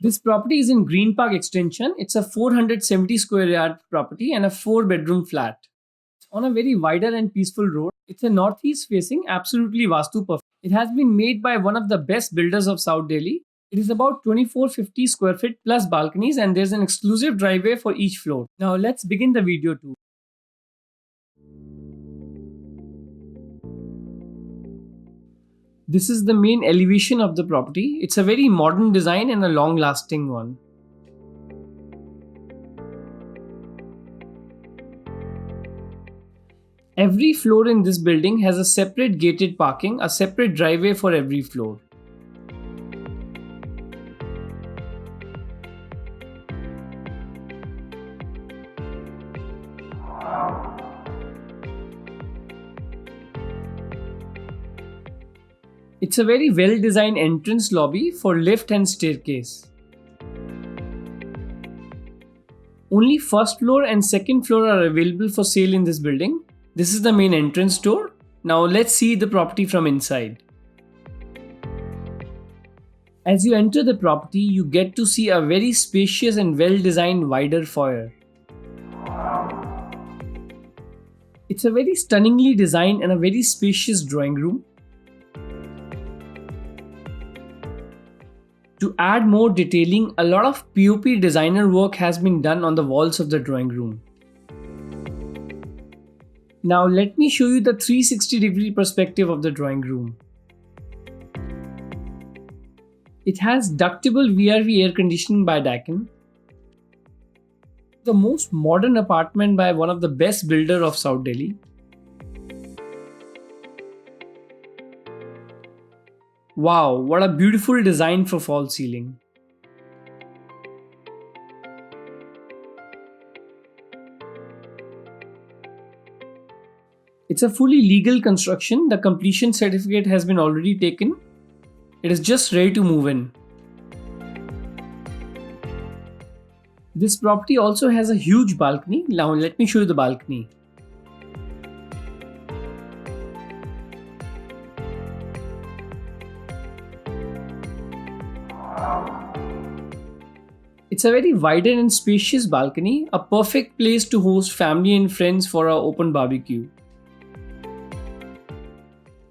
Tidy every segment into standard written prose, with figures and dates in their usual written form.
This property is in Green Park Extension. It's a 470 square yard property and a 4-bedroom flat. It's on a very wider and peaceful road. It's a northeast facing, absolutely Vastu perfect. It has been made by one of the best builders of South Delhi. It is about 2450 square feet plus balconies, and there's an exclusive driveway for each floor. Now let's begin the video tour. This is the main elevation of the property. It's a very modern design and a long-lasting one. Every floor in this building has a separate gated parking, a separate driveway for every floor. It's a very well-designed entrance lobby for lift and staircase. Only first floor and second floor are available for sale in this building. This is the main entrance door. Now let's see the property from inside. As you enter the property, you get to see a very spacious and well-designed wider foyer. It's a very stunningly designed and a very spacious drawing room. To add more detailing, a lot of POP designer work has been done on the walls of the drawing room. Now let me show you the 360-degree perspective of the drawing room. It has ductable VRV air conditioning by Jain. The most modern apartment by one of the best builder of South Delhi. Wow, what a beautiful design for false ceiling. It's a fully legal construction. The completion certificate has been already taken. It is just ready to move in. This property also has a huge balcony. Now let me show you the balcony. It's a very wider and spacious balcony, a perfect place to host family and friends for our open barbecue.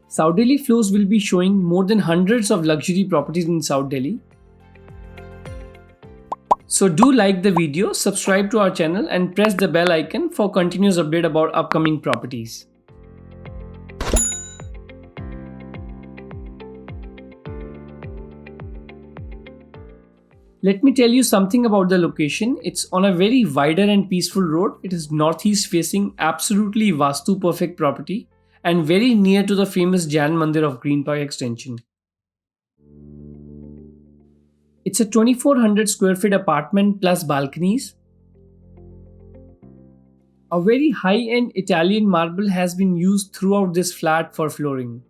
South Delhi Floors will be showing more than hundreds of luxury properties in South Delhi. So do like the video, subscribe to our channel and press the bell icon for continuous update about upcoming properties. Let me tell you something about the location. It's on a very wider and peaceful road. It is northeast facing, absolutely Vastu perfect property and very near to the famous Jain Mandir of Green Park Extension. It's a 2400 square feet apartment plus balconies. A very high-end Italian marble has been used throughout this flat for flooring.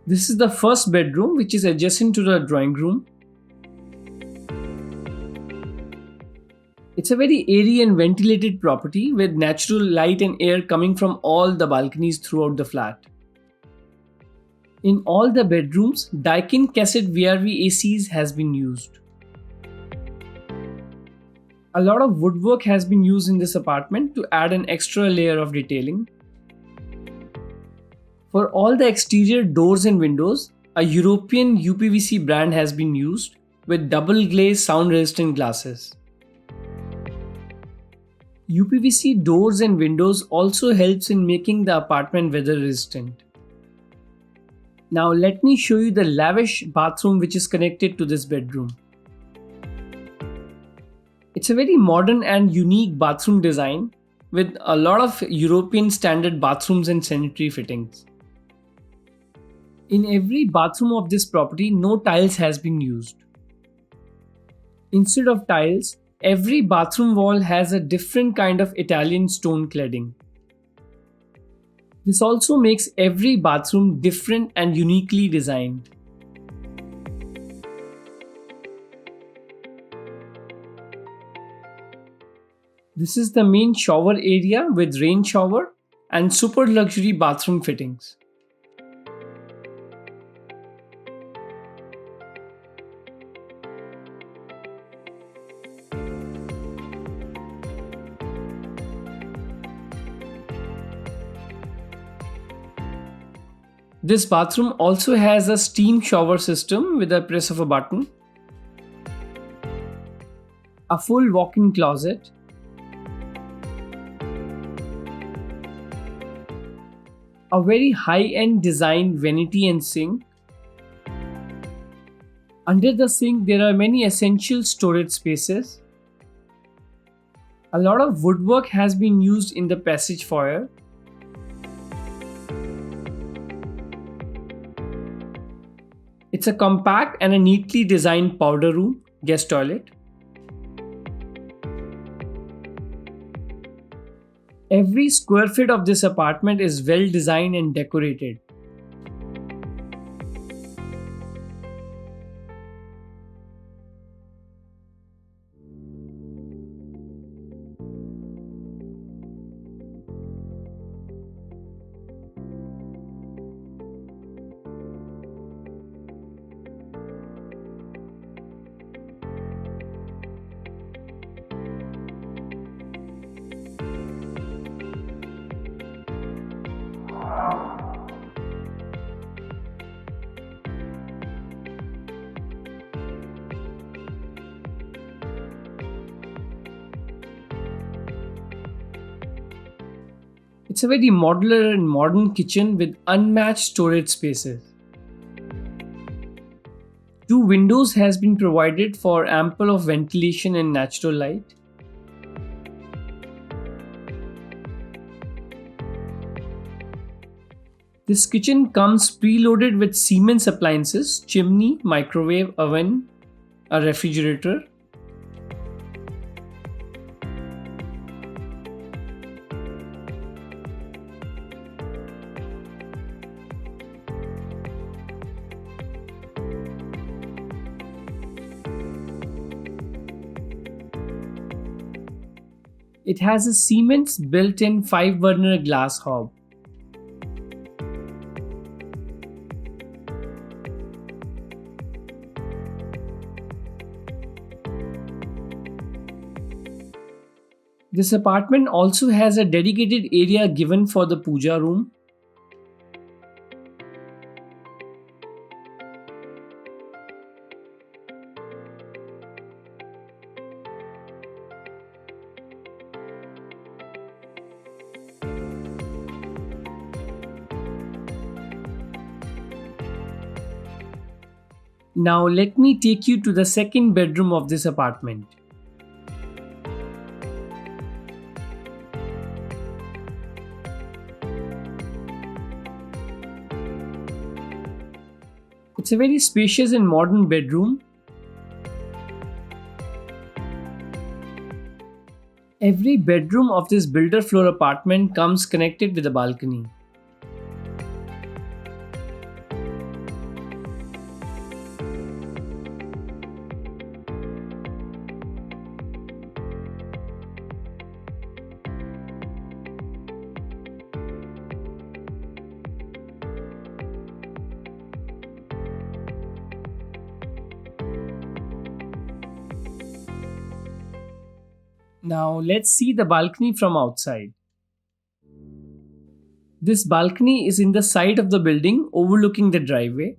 This is the first bedroom, which is adjacent to the drawing room. It's a very airy and ventilated property with natural light and air coming from all the balconies throughout the flat. In all the bedrooms, Daikin cassette VRV ACs has been used. A lot of woodwork has been used in this apartment to add an extra layer of detailing. For all the exterior doors and windows, a European UPVC brand has been used with double glazed sound resistant glasses. UPVC doors and windows also helps in making the apartment weather resistant. Now let me show you the lavish bathroom which is connected to this bedroom. It's a very modern and unique bathroom design with a lot of European standard bathrooms and sanitary fittings. In every bathroom of this property, no tiles has been used. Instead of tiles, every bathroom wall has a different kind of Italian stone cladding. This also makes every bathroom different and uniquely designed. This is the main shower area with rain shower and super luxury bathroom fittings. This bathroom also has a steam shower system with a press of a button, a full walk-in closet, a very high-end design vanity and sink. Under the sink, there are many essential storage spaces. A lot of woodwork has been used in the passage foyer. It's a compact and a neatly designed powder room, guest toilet. Every square feet of this apartment is well designed and decorated. It's a very modular and modern kitchen with unmatched storage spaces. 2 windows has been provided for ample of ventilation and natural light. This kitchen comes preloaded with Siemens appliances, chimney, microwave, oven, a refrigerator. It has a Siemens built-in 5-burner glass hob. This apartment also has a dedicated area given for the puja room. Now let me take you to the second bedroom of this apartment. It's a very spacious and modern bedroom. Every bedroom of this builder floor apartment comes connected with a balcony. Now let's see the balcony from outside. This balcony is in the side of the building overlooking the driveway.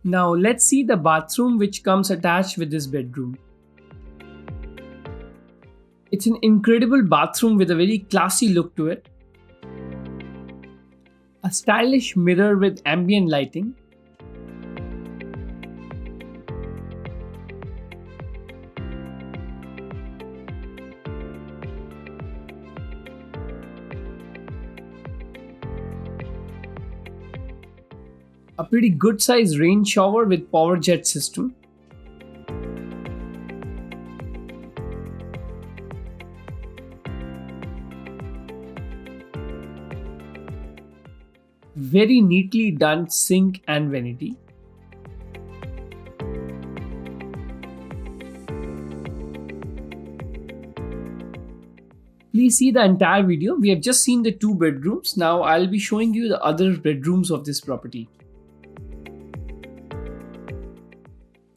Now let's see the bathroom which comes attached with this bedroom. It's an incredible bathroom with a very classy look to it. A stylish mirror with ambient lighting. A pretty good size rain shower with power jet system. Very neatly done sink and vanity. Please see the entire video. We have just seen the 2 bedrooms. Now I'll be showing you the other bedrooms of this property.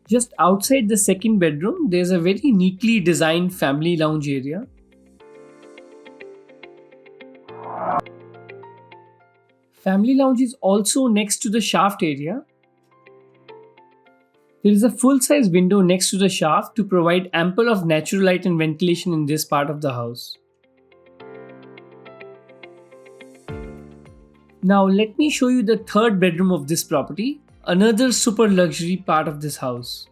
Just outside the second bedroom, there's a very neatly designed family lounge area. Family lounge is also next to the shaft area. There is a full-size window next to the shaft to provide ample of natural light and ventilation in this part of the house. Now let me show you the third bedroom of this property, another super luxury part of this house.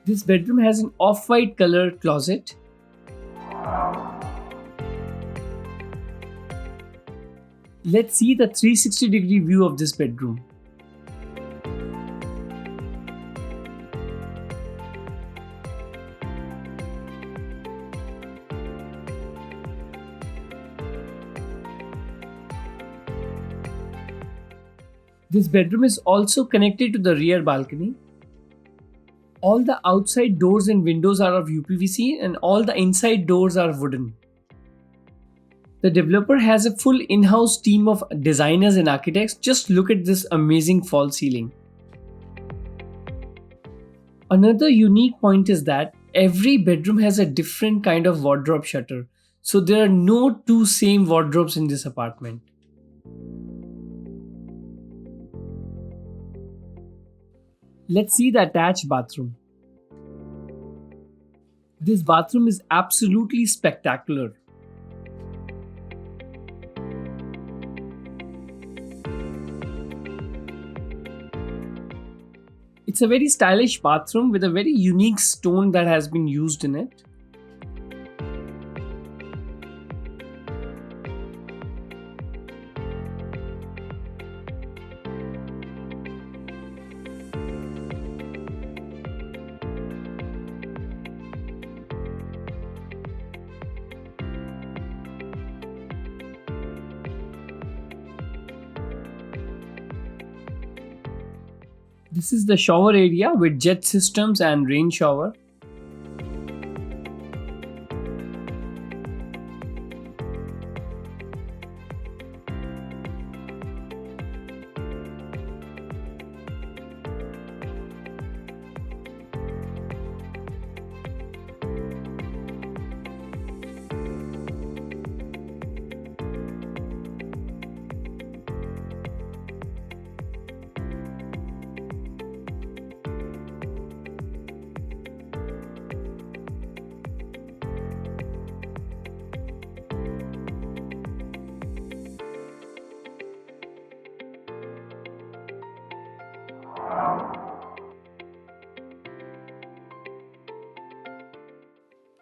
This bedroom has an off-white color closet. Let's see the 360-degree view of this bedroom. This bedroom is also connected to the rear balcony. All the outside doors and windows are of UPVC and all the inside doors are wooden. The developer has a full in-house team of designers and architects. Just look at this amazing false ceiling. Another unique point is that every bedroom has a different kind of wardrobe shutter. So there are no two same wardrobes in this apartment. Let's see the attached bathroom. This bathroom is absolutely spectacular. It's a very stylish bathroom with a very unique stone that has been used in it. This is the shower area with jet systems and rain shower.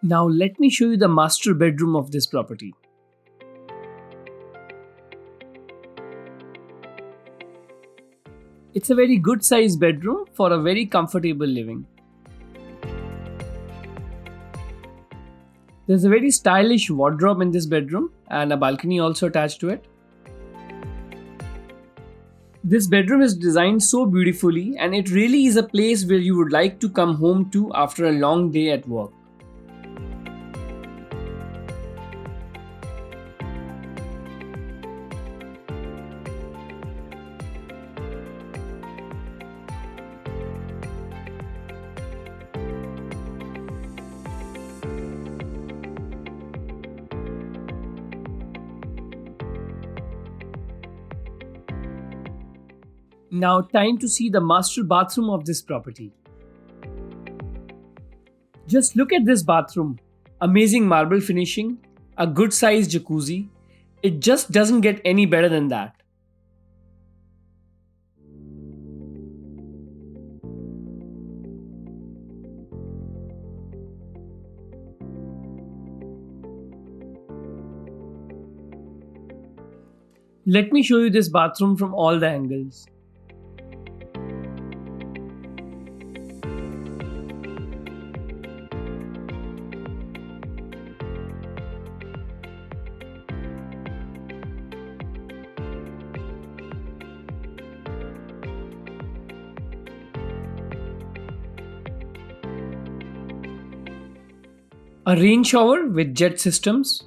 Now let me show you the master bedroom of this property. It's a very good sized bedroom for a very comfortable living. There's a very stylish wardrobe in this bedroom and a balcony also attached to it. This bedroom is designed so beautifully and it really is a place where you would like to come home to after a long day at work. Now time to see the master bathroom of this property. Just look at this bathroom. Amazing marble finishing, a good sized jacuzzi. It just doesn't get any better than that. Let me show you this bathroom from all the angles. A rain shower with jet systems.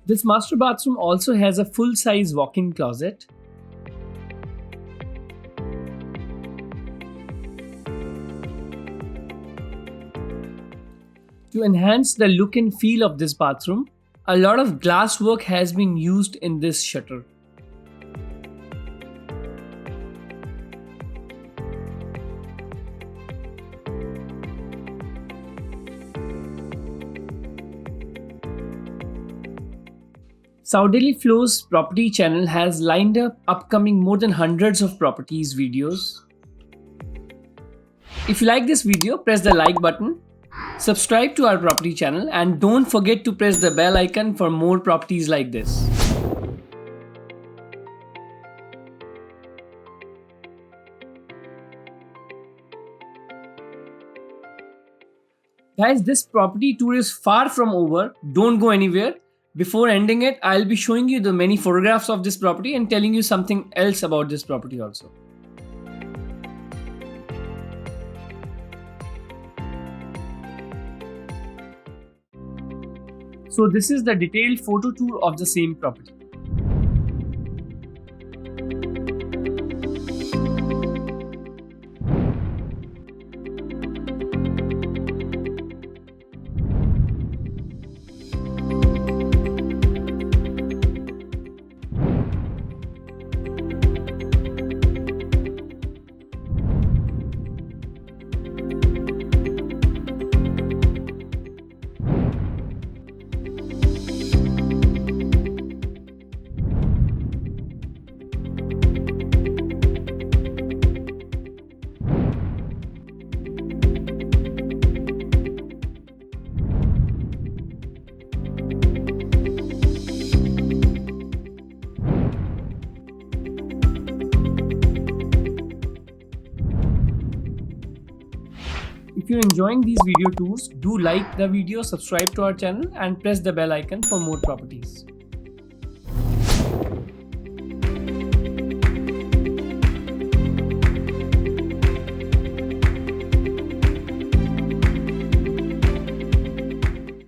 This master bathroom also has a full-size walk-in closet. To enhance the look and feel of this bathroom, a lot of glass work has been used in this shutter. Saudeli Flow's property channel has lined up upcoming more than hundreds of properties videos. If you like this video, press the like button, subscribe to our property channel, and don't forget to press the bell icon for more properties like this. Guys, this property tour is far from over. Don't go anywhere. Before ending it, I'll be showing you the many photographs of this property and telling you something else about this property also. So this is the detailed photo tour of the same property. If you're enjoying these video tours, do like the video, subscribe to our channel, and press the bell icon for more properties.